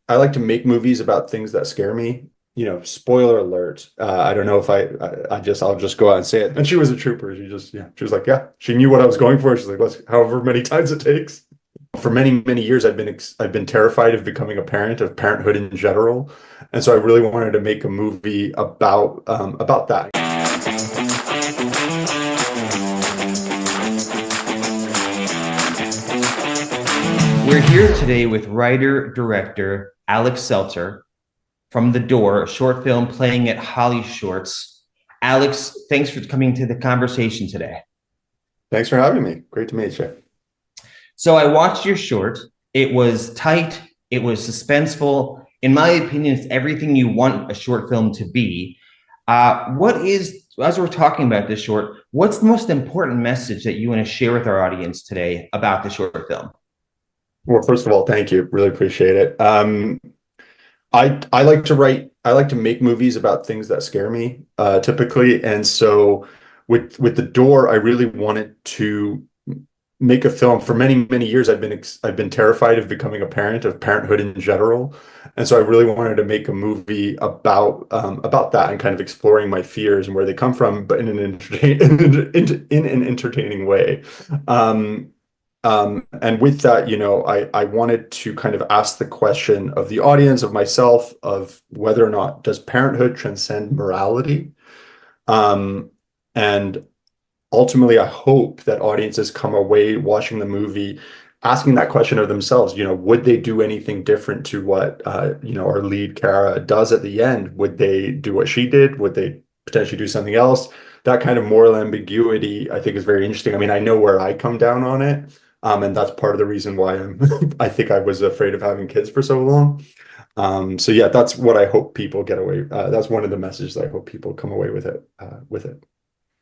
I like to make movies about things that scare me. Spoiler alert. I don't know if I'll just go out and say it. And she was a trooper. She was like, yeah, she knew what I was going for. She's like, let's, however many times it takes. For many, many years, I've been terrified of becoming a parent, of parenthood in general. And so I really wanted to make a movie about that. We're here today with writer-director Alex Seltzer from The Door, a short film playing at Holly Shorts. Alex, thanks for coming to the conversation today. Thanks for having me. Great to meet you. So I watched your short. It was tight. It was suspenseful. In my opinion, it's everything you want a short film to be. As we're talking about this short, what's the most important message that you want to share with our audience today about the short film? Well, first of all, thank you. Really appreciate it. I like to write. I like to make movies about things that scare me, typically. And so, with The Door, I really wanted to make a film. For many, many years, I've been terrified of becoming a parent, of parenthood in general. And so, I really wanted to make a movie about that and kind of exploring my fears and where they come from, but in in an entertaining way. Um, and with that, I wanted to kind of ask the question of the audience, of myself, of whether or not does parenthood transcend morality? Um, and ultimately, I hope that audiences come away watching the movie asking that question of themselves. Would they do anything different to what our lead Cara does at the end? Would they do what she did? Would they potentially do something else? That kind of moral ambiguity, I think, is very interesting. I mean, I know where I come down on it. And that's part of the reason why I think I was afraid of having kids for so long. So yeah, that's what I hope people get away. That's one of the messages I hope people come away with it.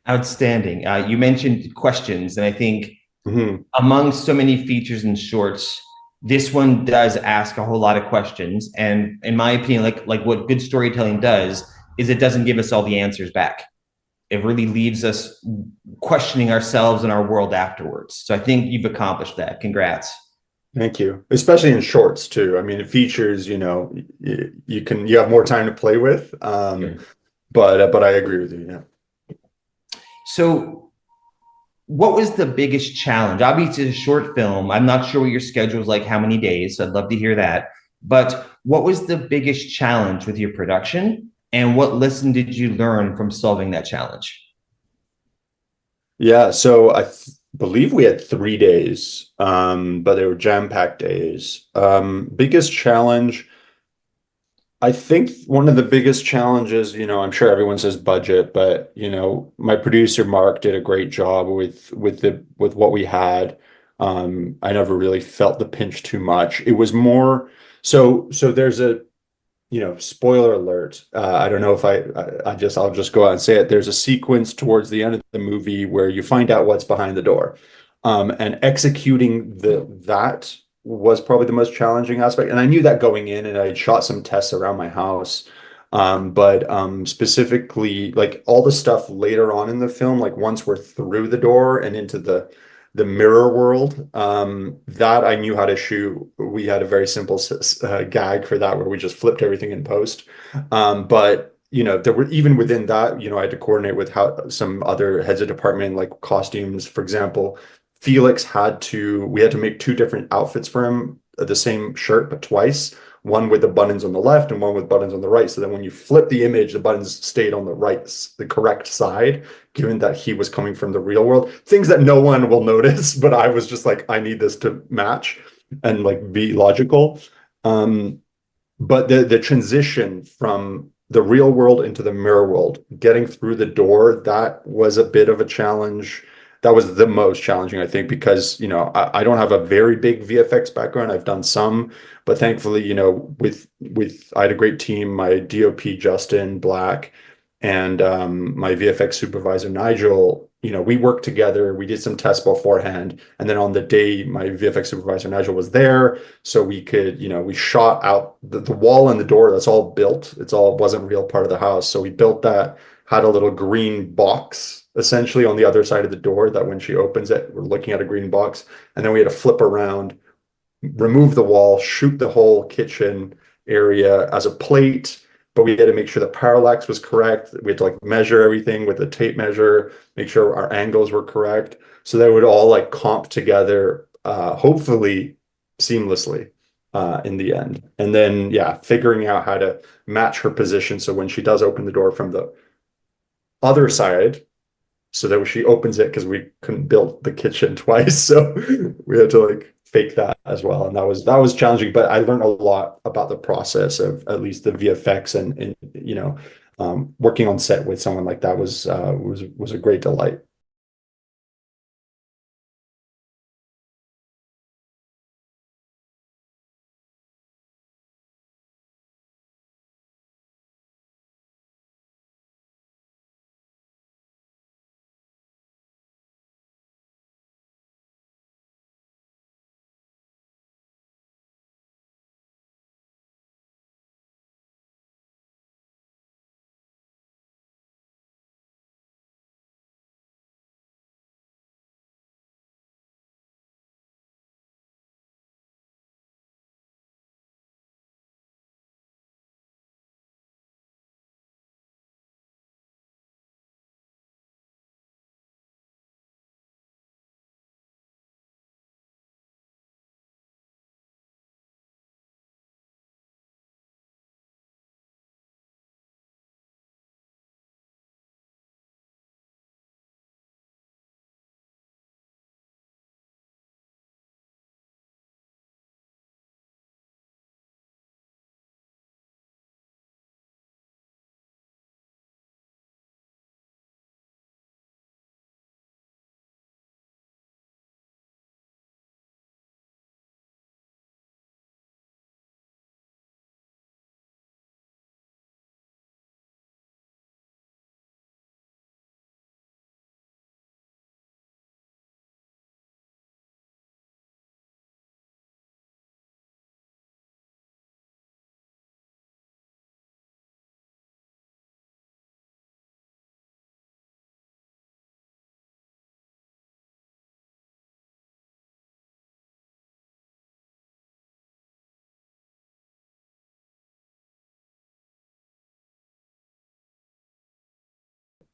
Outstanding. You mentioned questions, and I think Mhm. among so many features and shorts, this one does ask a whole lot of questions. And in my opinion, like what good storytelling does is it doesn't give us all the answers back. It really leaves us questioning ourselves and our world afterwards. So I think you've accomplished that. Congrats. Thank you. Especially in shorts too. I mean, it features, you have more time to play with. Sure. But I agree with you. Yeah. So what was the biggest challenge? Obviously, it's a short film. I'm not sure what your schedule is like, how many days. So I'd love to hear that. But what was the biggest challenge with your production? And what lesson did you learn from solving that challenge? Yeah. So believe we had 3 days, but they were jam-packed days. Biggest challenge. I think one of the biggest challenges, I'm sure everyone says budget, but my producer Mark did a great job with what we had. I never really felt the pinch too much. It was more so there's a spoiler alert. I don't know if I'll just go out and say it. There's a sequence towards the end of the movie where you find out what's behind the door. And executing that was probably the most challenging aspect. And I knew that going in, and I had shot some tests around my house. But specifically, like all the stuff later on in the film, like once we're through the door and into the mirror world, that I knew how to shoot. We had a very simple gag for that where we just flipped everything in post. But there were, even within that, I had to coordinate with how some other heads of department, like costumes, for example. We had to make two different outfits for him, the same shirt, but twice, one with the buttons on the left and one with buttons on the right. So then when you flip the image, the buttons stayed on the correct side, given that he was coming from the real world. Things that no one will notice, but I was just like, I need this to match and like be logical. Um, but the transition from the real world into the mirror world, getting through the door, that was a bit of a challenge. That was the most challenging, I think, because I don't have a very big VFX background. I've done some, but thankfully, with I had a great team. My DOP Justin Black and my VFX supervisor Nigel. We worked together. We did some tests beforehand, and then on the day my VFX supervisor Nigel was there, so we could, we shot out the wall and the door. That's all built. Wasn't real part of the house, so we built that. Had a little green box essentially on the other side of the door that when she opens it, we're looking at a green box. And then we had to flip around, remove the wall, shoot the whole kitchen area as a plate, but we had to make sure the parallax was correct. We had to like measure everything with a tape measure, make sure our angles were correct. So they would all like comp together, hopefully seamlessly in the end. And then, yeah, figuring out how to match her position. So when she does open the door from the other side, so that when she opens it, because we couldn't build the kitchen twice, so we had to like fake that as well. And that was challenging, but I learned a lot about the process of at least the VFX and working on set with someone like that was a great delight.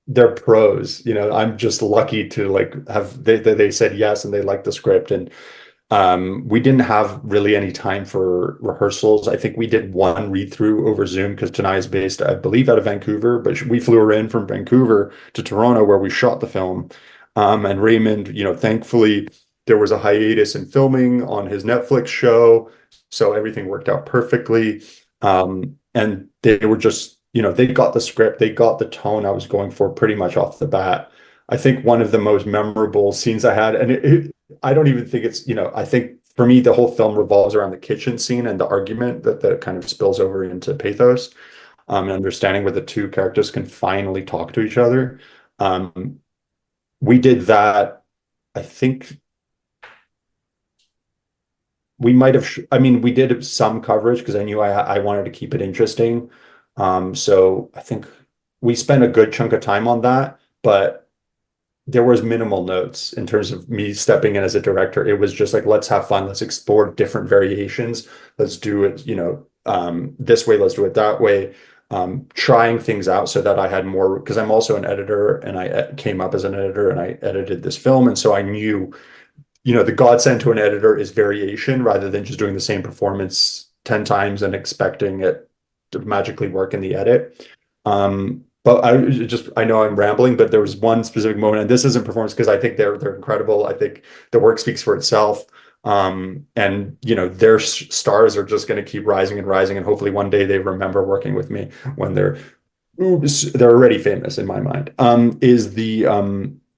They're pros, I'm just lucky to like have they said yes and they liked the script. And we didn't have really any time for rehearsals. I think we did one read through over Zoom because Tanai is based, I believe, out of Vancouver, but we flew her in from Vancouver to Toronto where we shot the film. And Raymond, thankfully there was a hiatus in filming on his Netflix show, so everything worked out perfectly. And they were just, they got the script, they got the tone I was going for pretty much off the bat. I think one of the most memorable scenes I had, and I don't even think it's, I think for me, the whole film revolves around the kitchen scene and the argument that kind of spills over into pathos, and understanding where the two characters can finally talk to each other. Um, we did that. I think we might have, I mean, we did some coverage because I knew I wanted to keep it interesting. So I think we spent a good chunk of time on that, but there was minimal notes in terms of me stepping in as a director. It was just like, let's have fun. Let's explore different variations. Let's do it, this way. Let's do it that way. Trying things out so that I had more, because I'm also an editor and I came up as an editor and I edited this film. And so I knew, the godsend to an editor is variation rather than just doing the same performance 10 times and expecting it to magically work in the edit. But I know I'm rambling, but there was one specific moment, and this isn't performance because I think they're incredible. I think the work speaks for itself. And their stars are just going to keep rising and rising, and hopefully one day they remember working with me when they're already famous in my mind.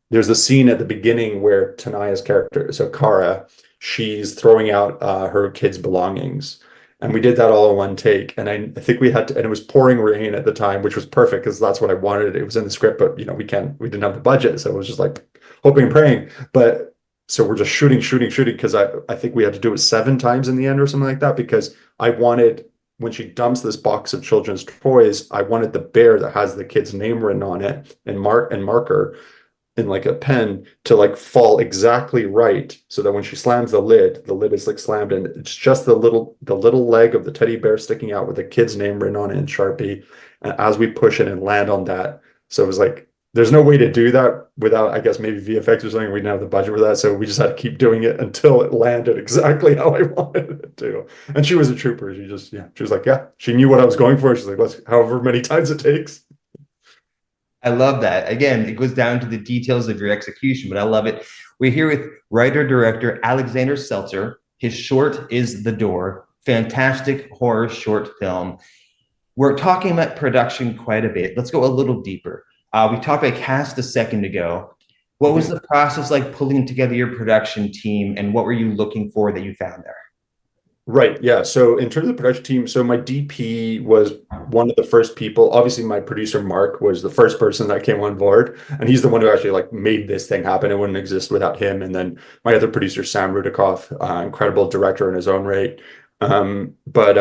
There's a scene at the beginning where Tanaya's character, so Cara, she's throwing out her kids' belongings. And we did that all in one take. And I think we had to, and it was pouring rain at the time, which was perfect because that's what I wanted. It was in the script, but we didn't have the budget. So it was just like hoping and praying. But so we're just shooting because I think we had to do it 7 times in the end or something like that, because I wanted, when she dumps this box of children's toys, I wanted the bear that has the kid's name written on it and marker. in like a pen to like fall exactly right so that when she slams the lid is like slammed and it's just the little leg of the teddy bear sticking out with the kid's name written on it in Sharpie. And as we push it and land on that, so it was like there's no way to do that without, I guess, maybe VFX or something. We didn't have the budget for that, so we just had to keep doing it until it landed exactly how I wanted it to. And she was a trooper. She just, yeah, she was like, yeah, she knew what I was going for. She's like, let's, however many times it takes. I love that. Again, it goes down to the details of your execution, but I love it. We're here with writer director Alexander Seltzer. His short is The Door, fantastic horror short film. We're talking about production quite a bit. Let's go a little deeper. We talked about cast a second ago. What was Mhm. the process like pulling together your production team, and what were you looking for that you found there? Right. Yeah. So in terms of the production team, so my DP was one of the first people. Obviously, my producer Mark was the first person that came on board, and he's the one who actually like made this thing happen. It wouldn't exist without him. And then my other producer, Sam Rudikoff, incredible director in his own right. But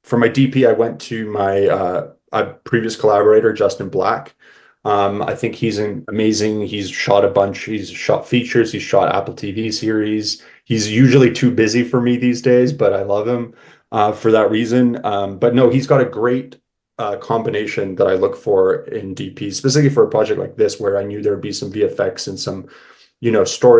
for my DP, I went to my previous collaborator, Justin Black. I think he's amazing. He's shot a bunch. He's shot features. He's shot Apple TV series. He's usually too busy for me these days, but I love him for that reason. But no, he's got a great combination that I look for in DP, specifically for a project like this, where I knew there'd be some VFX and some,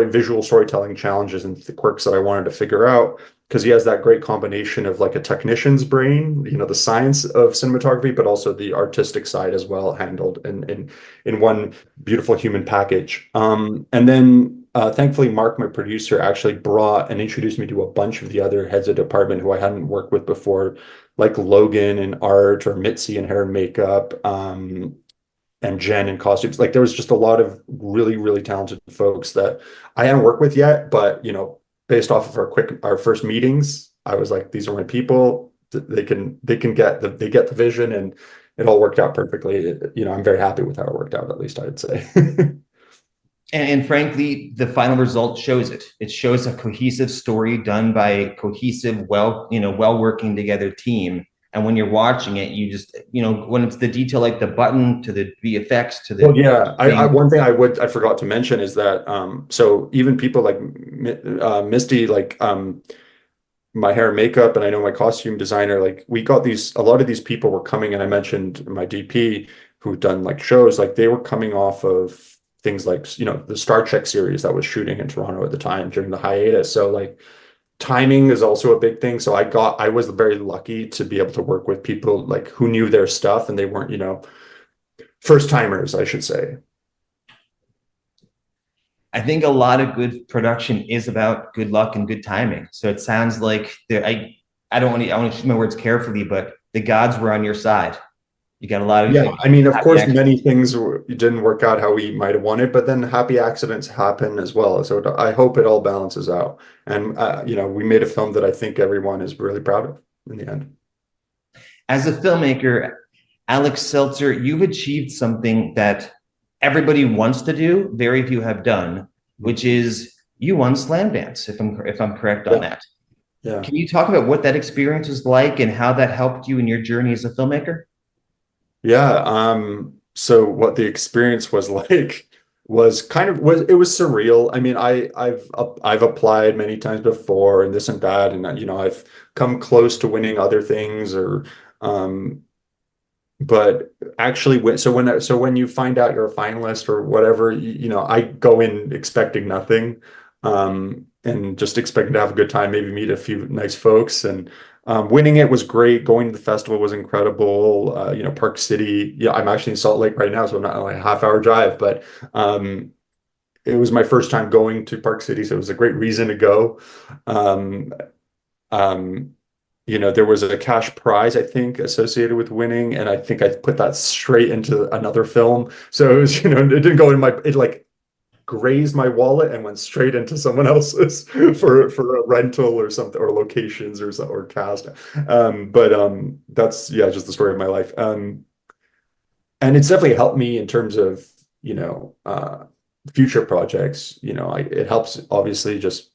visual storytelling challenges and the quirks that I wanted to figure out. Because he has that great combination of like a technician's brain, the science of cinematography, but also the artistic side as well, handled in one beautiful human package. And then thankfully, Mark, my producer, actually brought and introduced me to a bunch of the other heads of department who I hadn't worked with before, like Logan in art or Mitzi in hair and makeup, and Jen in costumes. Like there was just a lot of really, really talented folks that I hadn't worked with yet, but based off of our first meetings, I was like, these are my people. They can get the vision, and it all worked out perfectly. I'm very happy with how it worked out, at least I'd say. And frankly, the final result shows it. It shows a cohesive story done by a cohesive, well working together team. And when you're watching it, you just, when it's the detail like the button to the VFX to Well, the yeah, I thing. one thing I forgot to mention is that so even people like Misty, like my hair and makeup, and I know my costume designer, like we got a lot of these people were coming, and I mentioned my DP who'd done like shows, like they were coming off of things like the Star Trek series that was shooting in Toronto at the time during the hiatus. So like timing is also a big thing. So I was very lucky to be able to work with people like who knew their stuff, and they weren't, first timers, I should say. I think a lot of good production is about good luck and good timing. So it sounds like I don't want to, I want to choose my words carefully, but the gods were on your side. You got a lot of Yeah, I mean, of happy course, accidents. many things didn't work out how we might have wanted, but then happy accidents happen as well. So I hope it all balances out. And we made a film that I think everyone is really proud of in the end. As a filmmaker, Alex Seltzer, you've achieved something that everybody wants to do, very few have done, which is you won Slamdance, if I'm correct on Yeah, that. yeah. Can you talk about what that experience was like and how that helped you in your journey as a filmmaker? Yeah, so what the experience was like was surreal. I mean, I've applied many times before and this and that, and I've come close to winning other things or um but actually when you find out you're a finalist or whatever, I go in expecting nothing, and just expecting to have a good time, maybe meet a few nice folks, and winning it was great. Going to the festival was incredible. Park City, yeah, I'm actually in Salt Lake right now, so not like a half-hour drive, but um it was my first time going to Park City, so it was a great reason to go. um um there was a cash prize, I think, associated with winning, and I think I put that straight into another film. So it was, it didn't go in it like grazed my wallet and went straight into someone else's for a rental or something, or locations or something, or cast. But that's, yeah, just the story of my life. And it's definitely helped me in terms of, future projects. It helps, obviously, just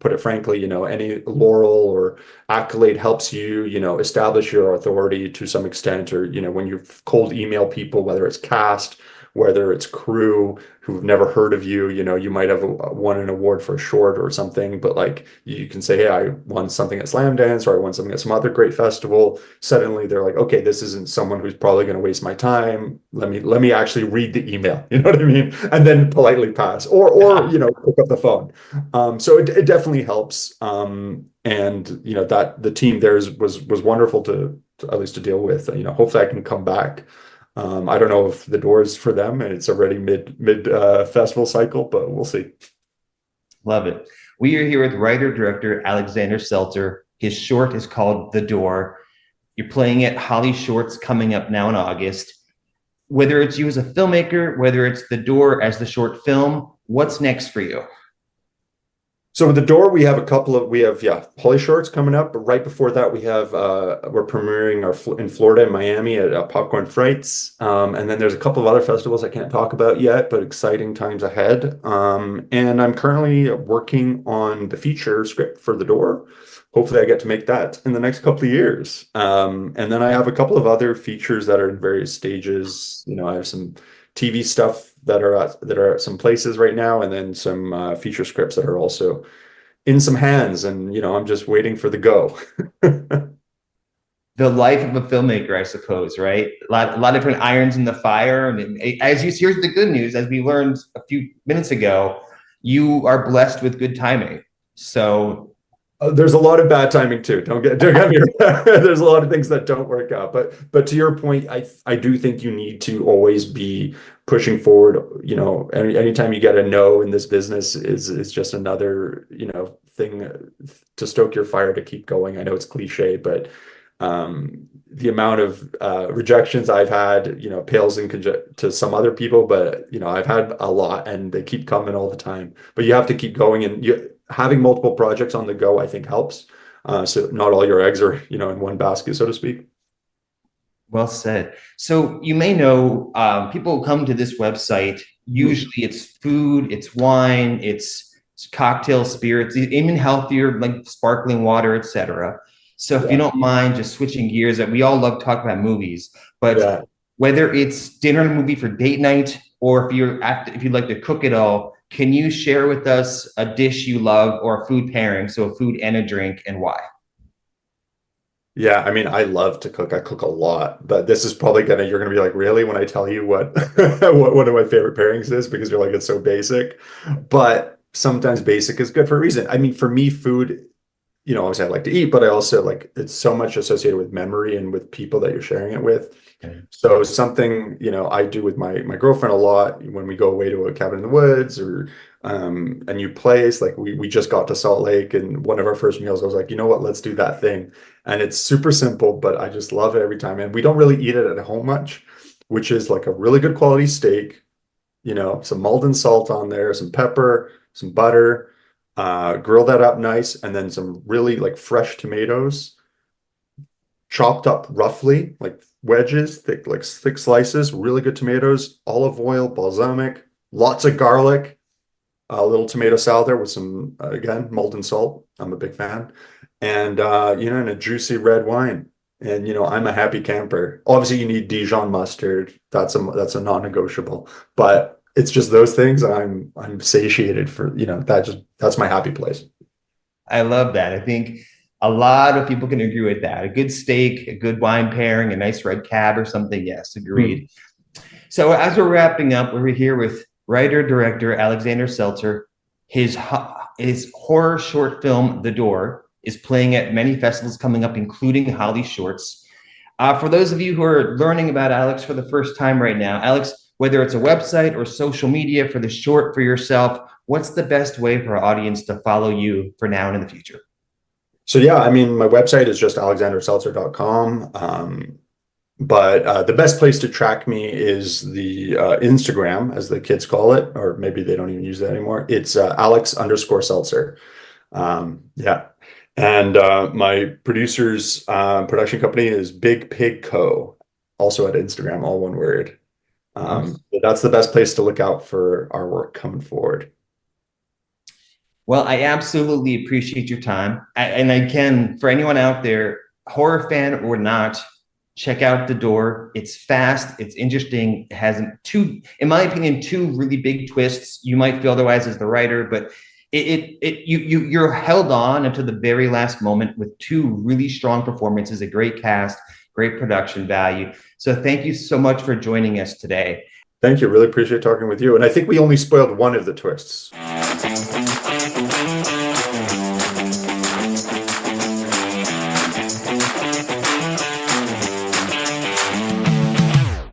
put it frankly, any laurel or accolade helps you, establish your authority to some extent, or, when you cold email people, whether it's cast whether it's crew who've never heard of you, you might have won an award for a short or something, but like you can say, hey, I won something at Slamdance or I won something at some other great festival. Suddenly they're like, okay, this isn't someone who's probably going to waste my time. Let me actually read the email. You know what I mean? And then politely pass or pick up the phone. So it definitely helps. And that the team there was wonderful to at least to deal with. Hopefully I can come back. I don't know if the door's for them and it's already mid festival cycle, but we'll see. Love it. We are here with writer director Alexander Seltzer. His short is called The Door. You're playing at Holly Shorts coming up now in August. Whether it's you as a filmmaker, whether it's The Door as the short film, what's next for you? So with the door, we have Holly Shorts coming up, but right before that we're premiering in Florida and Miami at Popcorn Frights, and then there's a couple of other festivals I can't talk about yet, but exciting times ahead. And I'm currently working on the feature script for the door. Hopefully, I get to make that in the next couple of years. And then I have a couple of other features that are in various stages. I have some TV stuff that are at some places right now, and then some feature scripts that are also in some hands, and I'm just waiting for the go. The life of a filmmaker, I suppose, right? A lot of different irons in the fire. And here's the good news, as we learned a few minutes ago, you are blessed with good timing. So There's a lot of bad timing too. Don't get me wrong. There's a lot of things that don't work out. But to your point, I do think you need to always be pushing forward. Anytime you get a no in this business is just another, thing to stoke your fire to keep going. I know it's cliche, but the amount of rejections I've had, pales to some other people, but I've had a lot and they keep coming all the time. But you have to keep going, and having multiple projects on the go, I think helps. So not all your eggs are, in one basket, so to speak. well said. So you may know people come to this website. Usually it's food, it's wine, it's cocktail spirits, even healthier like sparkling water, etc. So if you Yeah. don't mind just switching gears, that we all love talking about movies, but Yeah. whether it's dinner and a movie for date night or if you'd like to cook it all, can you share with us a dish you love or a food pairing, so a food and a drink, and why? Yeah, I mean, I love to cook. I cook a lot, but this is probably you're gonna be like, really, when I tell you what what one of my favorite pairings is, because you're like, it's so basic. But sometimes basic is good for a reason. I mean, for me, food, obviously I like to eat, but I also like it's so much associated with memory and with people that you're sharing it with. Okay. So something, I do with my girlfriend a lot when we go away to a cabin in the woods or a new place. Like we just got to Salt Lake, and one of our first meals, I was like, you know what, let's do that thing. And it's super simple, but I just love it every time. And we don't really eat it at home much, which is like a really good quality steak, some Maldon salt on there, some pepper, some butter, grill that up nice, and then some really like fresh tomatoes, chopped up roughly, like wedges, thick, like thick slices, really good tomatoes, olive oil, balsamic, lots of garlic, a little tomato salad there with some, again, Maldon salt. I'm a big fan. And, and a juicy red wine. And, I'm a happy camper. Obviously, you need Dijon mustard. That's a non-negotiable. But it's just those things. I'm satiated for, that's my happy place. I love that. I think a lot of people can agree with that. A good steak, a good wine pairing, a nice red cab or something. Yes, Hmm. agreed. So as we're wrapping up, we're here with writer director Alexander Seltzer. His horror short film The Door is playing at many festivals coming up, including Holly Shorts. For those of you who are learning about Alex for the first time right now, Alex, whether it's a website or social media for the short for yourself, what's the best way for our audience to follow you for now and in the future? So yeah, I mean, my website is just alexanderseltzer.com. But the best place to track me is the Instagram, as the kids call it, or maybe they don't even use that anymore. It's Alex_Seltzer. Yeah. And my producer's production company is Big Pig Co., also at Instagram, all one word. But that's the best place to look out for our work coming forward. Well, I absolutely appreciate your time. And again, for anyone out there, horror fan or not, check out The Door. It's fast, it's interesting, it has two, in my opinion, two really big twists. You might feel otherwise as the writer, but you're held on until the very last moment with two really strong performances, a great cast, great production value. So thank you so much for joining us today. Thank you. Really appreciate talking with you. And I think we only spoiled one of the twists.